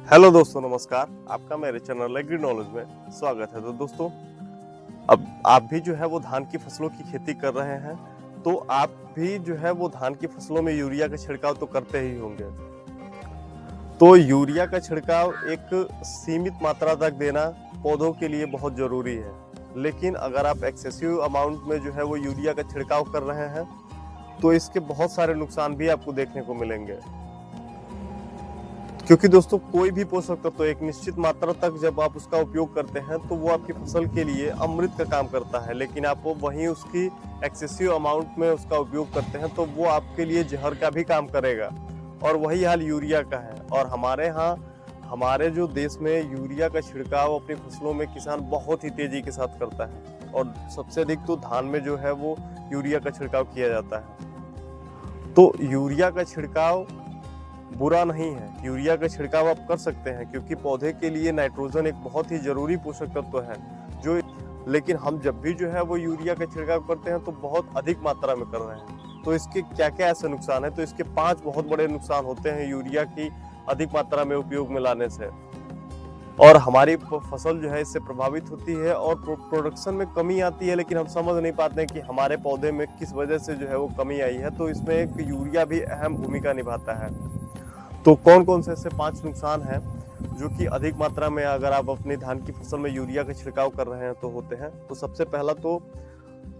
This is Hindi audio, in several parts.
हेलो दोस्तों, नमस्कार। आपका मेरे चैनल एग्री नॉलेज में स्वागत है। तो दोस्तों, अब आप भी जो है वो धान की फसलों की खेती कर रहे हैं, तो आप भी जो है वो धान की फसलों में यूरिया का छिड़काव तो करते ही होंगे। तो यूरिया का छिड़काव एक सीमित मात्रा तक देना पौधों के लिए बहुत जरूरी है, लेकिन अगर आप एक्सेसिव अमाउंट में जो है वो यूरिया का छिड़काव कर रहे हैं तो इसके बहुत सारे नुकसान भी आपको देखने को मिलेंगे। क्योंकि दोस्तों, कोई भी पोषक तत्व एक निश्चित मात्रा तक जब आप उसका उपयोग करते हैं तो वो आपकी फसल के लिए अमृत का काम करता है, लेकिन आप वो वहीं उसकी एक्सेसिव अमाउंट में उसका उपयोग करते हैं तो वो आपके लिए जहर का भी काम करेगा। और वही हाल यूरिया का है। और हमारे यहाँ हमारे जो देश में यूरिया का छिड़काव अपनी फसलों में किसान बहुत ही तेजी के साथ करता है, और सबसे अधिक तो धान में जो है वो यूरिया का छिड़काव किया जाता है। तो यूरिया का छिड़काव बुरा नहीं है, यूरिया का छिड़काव आप कर सकते हैं, क्योंकि पौधे के लिए नाइट्रोजन एक बहुत ही जरूरी पोषक तत्व है जो लेकिन हम जब भी जो है वो यूरिया का छिड़काव करते हैं तो बहुत अधिक मात्रा में कर रहे हैं। तो इसके क्या क्या ऐसे नुकसान है? तो इसके 5 बहुत बड़े नुकसान होते हैं यूरिया की अधिक मात्रा में उपयोग में लाने से। और हमारी फसल जो है इससे प्रभावित होती है और प्रोडक्शन में कमी आती है, लेकिन हम समझ नहीं पाते हैं कि हमारे पौधे में किस वजह से जो है वो कमी आई है। तो इसमें एक यूरिया भी अहम भूमिका निभाता है। तो कौन कौन से ऐसे 5 नुकसान हैं जो कि अधिक मात्रा में अगर आप अपनी धान की फसल में यूरिया का छिड़काव कर रहे हैं तो होते हैं। तो सबसे पहला, तो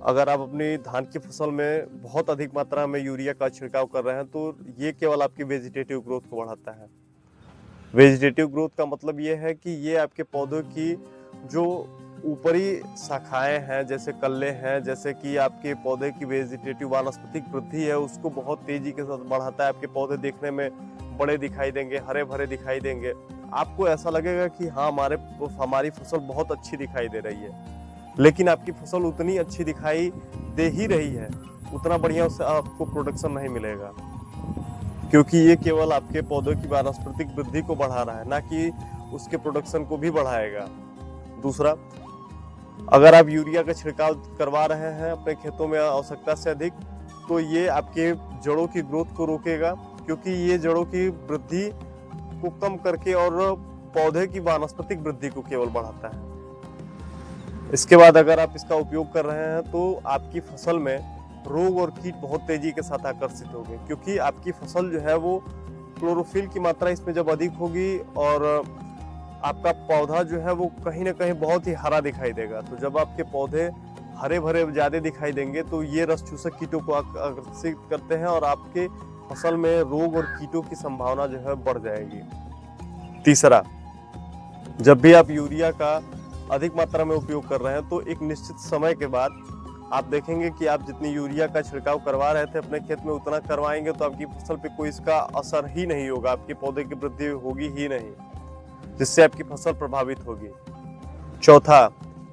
अगर आप अपनी धान की फसल में बहुत अधिक मात्रा में यूरिया का छिड़काव कर रहे हैं तो ये केवल आपकी वेजिटेटिव ग्रोथ को बढ़ाता है। वेजिटेटिव ग्रोथ का मतलब ये है कि ये आपके पौधों की जो ऊपरी शाखाएं हैं, जैसे कल्ले हैं, जैसे कि आपके पौधे की वेजिटेटिव वानस्पतिक वृद्धि है, उसको बहुत तेजी के साथ बढ़ाता है। आपके पौधे देखने में बड़े दिखाई देंगे, हरे भरे दिखाई देंगे। आपको ऐसा लगेगा कि हाँ, हमारी फसल बहुत अच्छी दिखाई दे रही है, लेकिन आपकी फसल उतनी अच्छी दिखाई दे ही रही है, उतना बढ़िया उससे आपको प्रोडक्शन नहीं मिलेगा, क्योंकि ये केवल आपके पौधों की वानस्पतिक वृद्धि को बढ़ा रहा है, ना कि उसके प्रोडक्शन को भी बढ़ाएगा। दूसरा, अगर आप यूरिया का छिड़काव करवा रहे हैं अपने खेतों में आवश्यकता से अधिक, तो ये आपके जड़ों की ग्रोथ को रोकेगा, क्योंकि ये जड़ों की वृद्धि को कम करके और पौधे की वानस्पतिक वृद्धि को केवल बढ़ाता है। इसके बाद अगर आप इसका उपयोग कर रहे हैं तो आपकी फसल में रोग और कीट बहुत तेजी के साथ आकर्षित होंगे, क्योंकि आपकी फसल जो है वो क्लोरोफिल की मात्रा इसमें जब अधिक होगी और आपका पौधा जो है वो कहीं ना कहीं बहुत ही हरा दिखाई देगा। तो जब आपके पौधे हरे भरे ज्यादा दिखाई देंगे तो ये रस चूसक कीटों को आकर्षित करते हैं और आपके फसल में रोग और कीटों की संभावना जो है बढ़ जाएगी। तीसरा, जब भी आप यूरिया का अधिक मात्रा में उपयोग कर रहे हैं तो एक निश्चित समय के बाद आप देखेंगे कि आप जितनी यूरिया का छिड़काव करवा रहे थे अपने खेत में उतना करवाएंगे तो आपकी फसल पे कोई इसका असर ही नहीं होगा, आपके पौधे की वृद्धि होगी ही नहीं, जिससे आपकी फसल प्रभावित होगी। चौथा,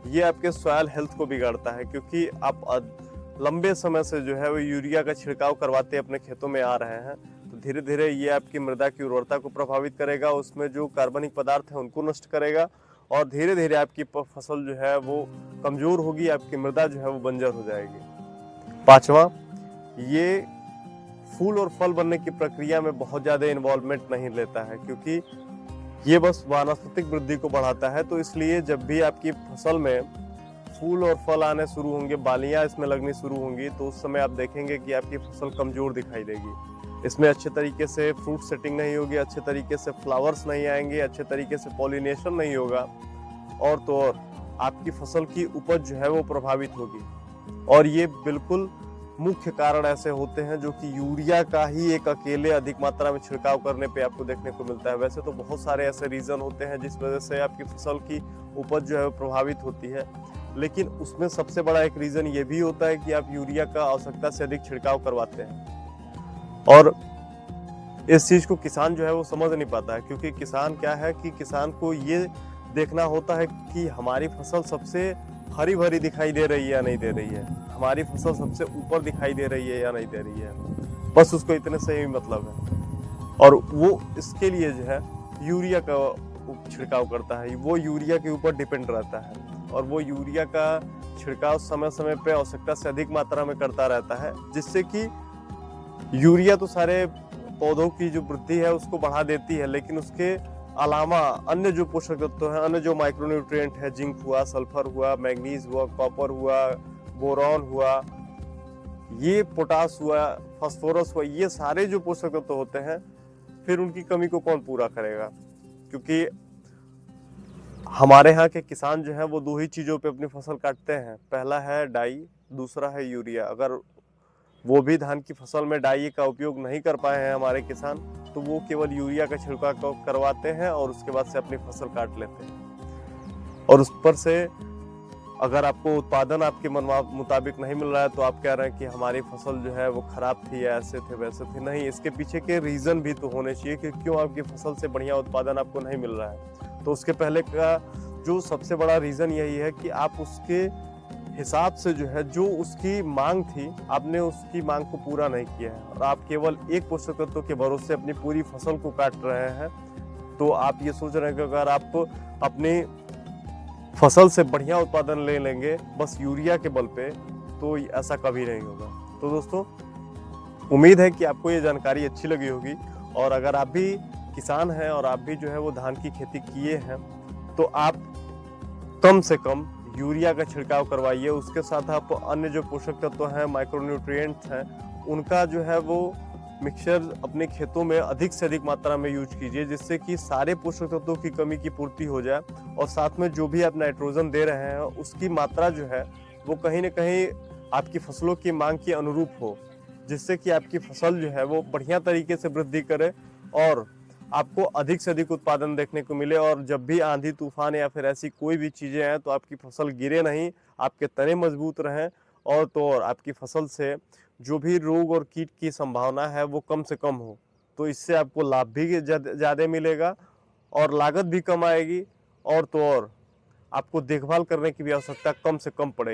ये आपके सॉइल हेल्थ को बिगाड़ता है, क्योंकि आप लंबे समय से जो है वो यूरिया का छिड़काव करवाते अपने खेतों में आ रहे हैं, तो धीरे धीरे ये आपकी मृदा की उर्वरता को प्रभावित करेगा, उसमें जो कार्बनिक पदार्थ है उनको नष्ट करेगा और धीरे धीरे आपकी फसल जो है वो कमजोर होगी, आपकी मृदा जो है वो बंजर हो जाएगी। पांचवा, ये फूल और फल बनने की प्रक्रिया में बहुत ज्यादा इन्वॉल्वमेंट नहीं लेता है, क्योंकि ये बस वानस्पतिक वृद्धि को बढ़ाता है। तो इसलिए जब भी आपकी फसल में फूल और फल आने शुरू होंगे, बालियां इसमें लगनी शुरू होंगी, तो उस समय आप देखेंगे कि आपकी फसल कमजोर दिखाई देगी। इसमें अच्छे तरीके से फ्रूट सेटिंग नहीं होगी, अच्छे तरीके से फ्लावर्स नहीं आएंगे, अच्छे तरीके से पॉलिनेशन नहीं होगा, और तो और आपकी फसल की उपज जो है वो प्रभावित होगी। और ये बिल्कुल मुख्य कारण ऐसे होते हैं जो कि यूरिया का ही एक अकेले अधिक मात्रा में छिड़काव करने पे आपको देखने को मिलता है। वैसे तो बहुत सारे ऐसे रीजन होते हैं जिस वजह से आपकी फसल की उपज जो है प्रभावित होती है, लेकिन उसमें सबसे बड़ा एक रीजन ये भी होता है कि आप यूरिया का आवश्यकता से अधिक छिड़काव करवाते हैं। और इस चीज को किसान जो है वो समझ नहीं पाता है, क्योंकि किसान क्या है कि किसान को ये देखना होता है कि हमारी फसल सबसे हरी भरी दिखाई दे रही है या नहीं दे रही है, हमारी फसल सबसे ऊपर दिखाई दे रही है या नहीं दे रही है, बस उसको इतने से ही मतलब है। और वो इसके लिए जो है यूरिया का छिड़काव करता है, वो यूरिया के ऊपर डिपेंड रहता है, और वो यूरिया का छिड़काव समय समय पे आवश्यकता से अधिक मात्रा में करता रहता है, जिससे कि यूरिया तो सारे पौधों की जो वृद्धि है उसको बढ़ा देती है, लेकिन उसके अलावा अन्य जो पोषक तत्व हैं, अन्य जो माइक्रोन्यूट्रिएंट है, जिंक हुआ, सल्फर हुआ, मैग्नीज हुआ, कॉपर हुआ, बोरॉन हुआ, ये पोटास हुआ, फास्फोरस हुआ, ये सारे जो पोषक तत्व होते हैं, फिर उनकी कमी को कौन पूरा करेगा? क्योंकि हमारे यहाँ के किसान जो है वो दो ही चीजों पे अपनी फसल काटते हैं, पहला है डाई, दूसरा है यूरिया। अगर वो भी धान की फसल में डाई का उपयोग नहीं कर पाए हैं हमारे किसान, तो वो केवल यूरिया का छिड़काव करवाते हैं और उसके बाद से अपनी फसल काट लेते हैं। और उस पर से अगर आपको उत्पादन आपके मुताबिक नहीं मिल रहा है तो आप कह रहे हैं कि हमारी फसल जो है वो खराब थी, या ऐसे थे वैसे थे। नहीं, इसके पीछे के रीजन भी तो होने चाहिए कि क्यों आपकी फसल से बढ़िया उत्पादन आपको नहीं मिल रहा है। तो उसके पहले का जो सबसे बड़ा रीजन यही है कि आप उसके हिसाब से जो है, जो उसकी मांग थी, आपने उसकी मांग को पूरा नहीं किया है और आप केवल एक पोषक तत्व के भरोसे अपनी पूरी फसल को काट रहे हैं। तो आप ये सोच रहे हैं कि अगर आप अपनी फसल से बढ़िया उत्पादन ले लेंगे बस यूरिया के बल पे, तो ऐसा कभी नहीं होगा। तो दोस्तों, उम्मीद है कि आपको ये जानकारी अच्छी लगी होगी, और अगर आप भी किसान हैं और आप भी जो है वो धान की खेती किए हैं, तो आप कम से कम यूरिया का छिड़काव करवाइए। उसके साथ आप अन्य जो पोषक तत्व हैं, माइक्रोन्यूट्रिएंट्स हैं, उनका जो है वो मिक्सचर अपने खेतों में अधिक से अधिक मात्रा में यूज कीजिए, जिससे कि सारे पोषक तत्वों की कमी की पूर्ति हो जाए। और साथ में जो भी आप नाइट्रोजन दे रहे हैं उसकी मात्रा जो है वो कहीं ना कहीं आपकी फसलों की मांग के अनुरूप हो, जिससे कि आपकी फसल जो है वो बढ़िया तरीके से वृद्धि करे और आपको अधिक से अधिक उत्पादन देखने को मिले। और जब भी आंधी तूफान या फिर ऐसी कोई भी चीजें आए तो आपकी फसल गिरे नहीं, आपके तने मजबूत रहें, और तो और आपकी फसल से जो भी रोग और कीट की संभावना है वो कम से कम हो। तो इससे आपको लाभ भी ज़्यादा मिलेगा और लागत भी कम आएगी, और तो और आपको देखभाल करने की भी आवश्यकता कम से कम पड़ेगी।